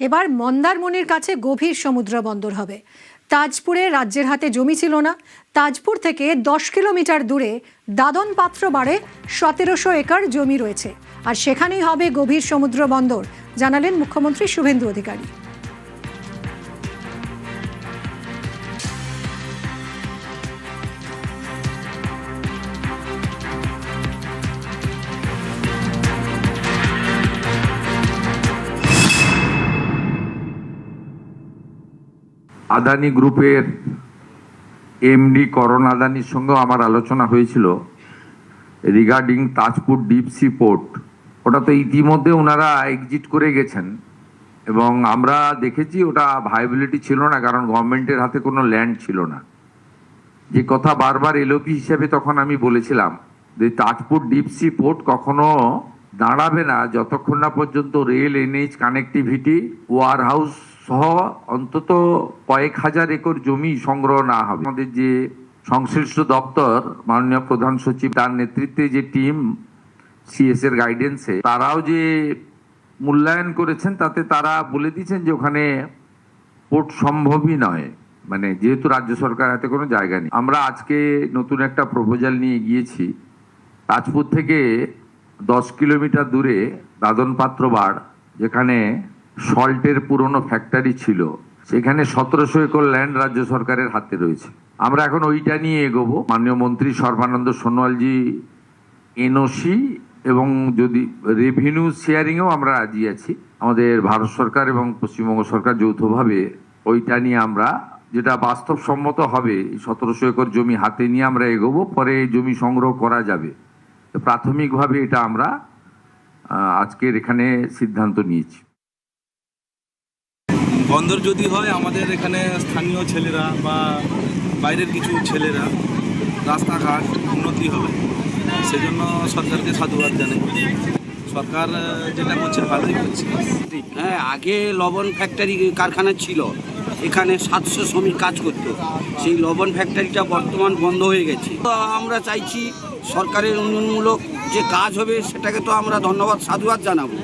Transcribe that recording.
এবার মন্দারমণির কাছে গভীর সমুদ্র বন্দর হবে। তাজপুরে রাজ্যের হাতে জমি ছিল না। তাজপুর থেকে 10 কিলোমিটার দূরে দাদন পাত্রবাড়ে 1700 একর জমি রয়েছে, আর সেখানেই হবে গভীর সমুদ্র বন্দর, জানালেন মুখ্যমন্ত্রী শুভেন্দু অধিকারী। আদানি গ্রুপের এমডি করণ আদানির সঙ্গেও আমার আলোচনা হয়েছিল regarding Tajpur deep sea port. ওটা তো ইতিমধ্যে ওনারা এক্সিট করে গেছেন এবং আমরা দেখেছি ওটা ভায়াবিলিটি ছিল না, কারণ গভর্নমেন্টের হাতে কোনো ল্যান্ড ছিল না। যে কথা বারবার এলওপি হিসেবে তখন আমি বলেছিলাম যে তাজপুর ডিপ সি পোর্ট কখনো দাঁড়াবে না যতক্ষণ না পর্যন্ত rail, NH connectivity, warehouse সহ অন্তত কয়েক হাজার একর জমি সংগ্রহ না হবে। আমাদের যে সংশ্লিষ্ট দপ্তর, মাননীয় প্রধান সচিব তার নেতৃত্বে যে টিম সিএস এর গাইডেন্সে তারাও যে মূল্যায়ন করেছেন, তাতে তারা বলে দিয়েছেন যে ওখানে পোর্ট সম্ভবই নয়, মানে যেহেতু রাজ্য সরকার হাতে কোনো জায়গা নেই। আমরা আজকে নতুন একটা প্রপোজাল নিয়ে গিয়েছি। তাজপুর থেকে 10 কিলোমিটার দূরে দাদন পাত্রবাড়, যেখানে সল্টের পুরনো ফ্যাক্টরি ছিল, সেখানে 1700 একর ল্যান্ড রাজ্য সরকারের হাতে রয়েছে। আমরা এখন ওইটা নিয়ে এগোবো। মাননীয় মন্ত্রী সর্বানন্দ সোনোয়ালজি এনওসি এবং যদি রেভিনিউ শেয়ারিংয়েও আমরা রাজি আছি। আমাদের ভারত সরকার এবং পশ্চিমবঙ্গ সরকার যৌথভাবে ওইটা নিয়ে আমরা, যেটা বাস্তবসম্মত হবে, 1700 একর জমি হাতে নিয়ে আমরা এগোবো। পরে জমি সংগ্রহ করা যাবে। প্রাথমিকভাবে এটা আমরা আজকের এখানে সিদ্ধান্ত নিয়েছি। বন্দর যদি হয়, আমাদের এখানে স্থানীয় ছেলেরা বা বাইরের কিছু ছেলেরা রাস্তাঘাট উন্নতি হবে, সেজন্য সরকারকে সাধুবাদ জানাই। সরকার যেটা করছে ভালোই করছে। হ্যাঁ, আগে লবণ ফ্যাক্টরি কারখানা ছিল, এখানে 700 শ্রমিক কাজ করত। সেই লবণ ফ্যাক্টরিটা বর্তমান বন্ধ হয়ে গেছে। তো আমরা চাইছি সরকারের উন্নয়নমূলক যে কাজ হবে সেটাকে তো আমরা ধন্যবাদ সাধুবাদ জানাবো।